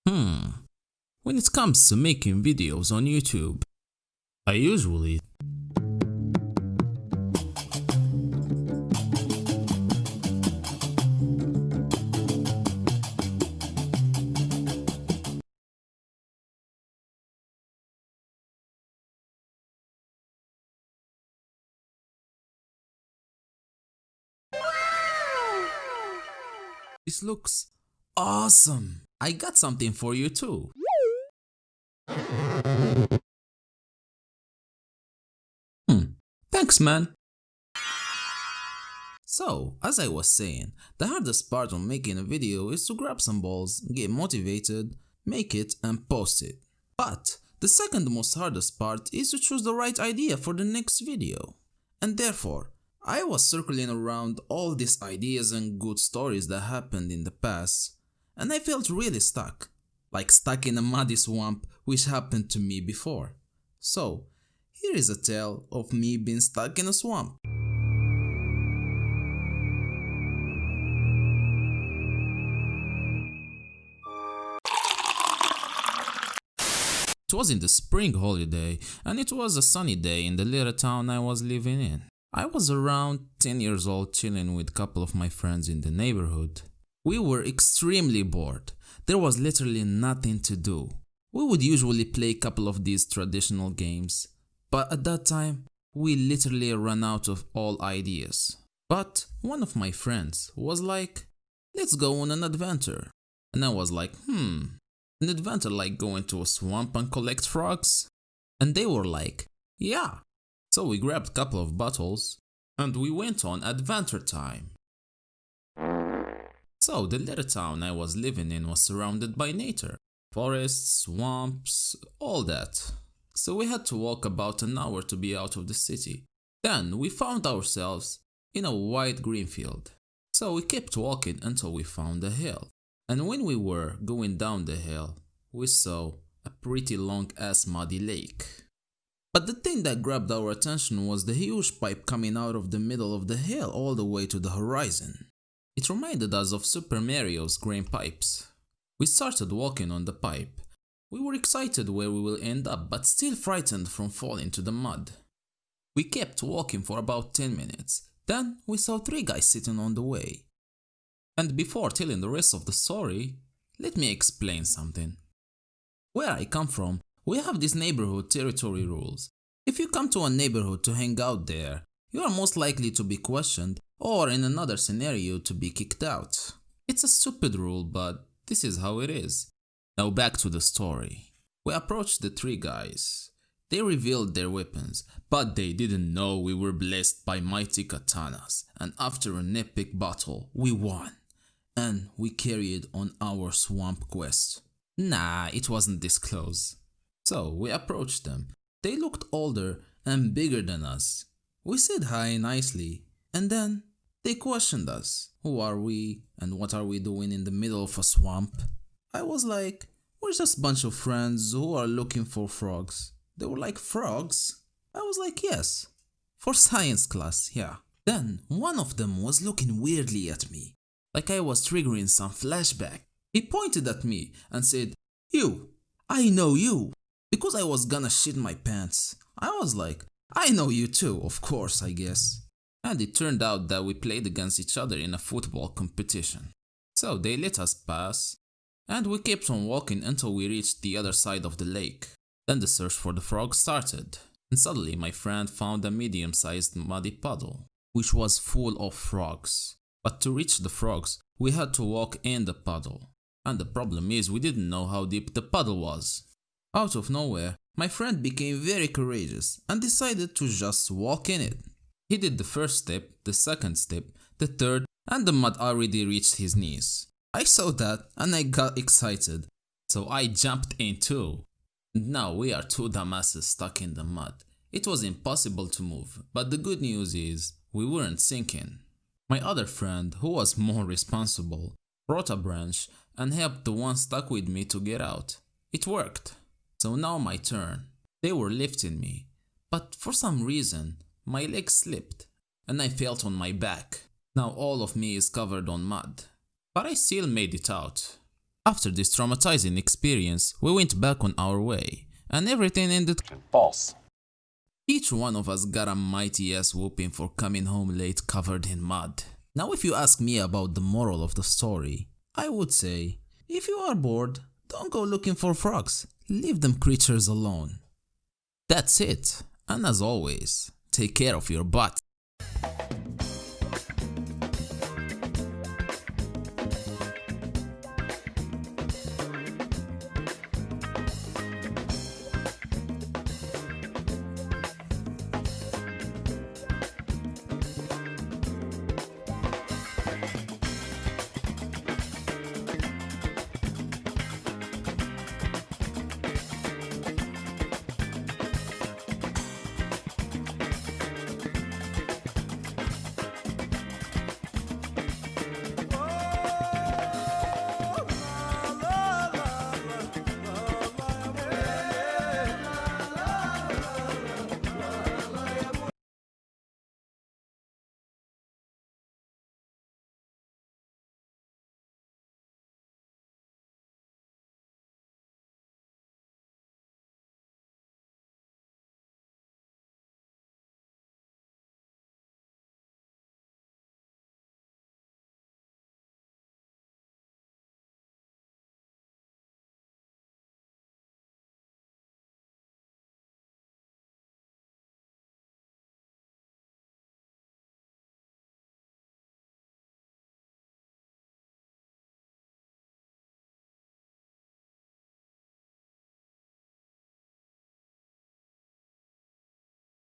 When it comes to making videos on YouTube, I usually This looks awesome. I got something for you too. Thanks, man. So, as I was saying, the hardest part of making a video is to grab some balls, get motivated, make it and post it. But the second most hardest part is to choose the right idea for the next video. And therefore, I was circling around all these ideas and good stories that happened in the past, and I felt really stuck. Like stuck in a muddy swamp, which happened to me before. So, here is a tale of me being stuck in a swamp. It was in the spring holiday, and it was a sunny day in the little town I was living in. I was around 10 years old, chilling with a couple of my friends in the neighborhood. We were extremely bored. There was literally nothing to do. We would usually play a couple of these traditional games, but at that time, we literally ran out of all ideas. But one of my friends was like, let's go on an adventure. And I was like, an adventure like going to a swamp and collect frogs? And they were like, yeah. So we grabbed a couple of bottles and we went on adventure time. So the little town I was living in was surrounded by nature. Forests, swamps, all that. So we had to walk about an hour to be out of the city. Then we found ourselves in a wide green field. So we kept walking until we found a hill. And when we were going down the hill, we saw a pretty long ass muddy lake. But the thing that grabbed our attention was the huge pipe coming out of the middle of the hill all the way to the horizon. It reminded us of Super Mario's green pipes. We started walking on the pipe. We were excited where we will end up, but still frightened from falling to the mud. We kept walking for about 10 minutes. Then we saw 3 guys sitting on the way. And before telling the rest of the story, let me explain something. Where I come from, we have these neighborhood territory rules. If you come to a neighborhood to hang out there, you are most likely to be questioned or in another scenario to be kicked out. It's a stupid rule, but this is how it is. Now back to the story. We approached the 3 guys. They revealed their weapons, but they didn't know we were blessed by mighty katanas, and after an epic battle, we won. And we carried on our swamp quest. Nah, it wasn't this close. So we approached them. They looked older and bigger than us. We said hi nicely, and then they questioned us. Who are we and what are we doing in the middle of a swamp? I was like, we're just a bunch of friends who are looking for frogs. They were like, frogs? I was like, yes. For science class, yeah. Then one of them was looking weirdly at me, like I was triggering some flashback. He pointed at me and said, you, I know you. Because I was gonna shit my pants. I was like, I know you too, of course, I guess. And it turned out that we played against each other in a football competition. So they let us pass, and we kept on walking until we reached the other side of the lake. Then the search for the frog started, and suddenly my friend found a medium-sized muddy puddle, which was full of frogs. But to reach the frogs, we had to walk in the puddle. And the problem is we didn't know how deep the puddle was. Out of nowhere, my friend became very courageous and decided to just walk in it. He did the first step, the second step, the third, and the mud already reached his knees. I saw that and I got excited, so I jumped in too. Now we are 2 dumbasses stuck in the mud. It was impossible to move, but the good news is we weren't sinking. My other friend, who was more responsible, brought a branch and helped the one stuck with me to get out. It worked. So now my turn. They were lifting me, but for some reason, my leg slipped and I fell on my back. Now all of me is covered on mud, but I still made it out. After this traumatizing experience, we went back on our way, and everything ended False. Each one of us got a mighty ass whooping for coming home late covered in mud. Now if you ask me about the moral of the story, I would say, if you are bored, don't go looking for frogs, leave them creatures alone. That's it, and as always, take care of your butt.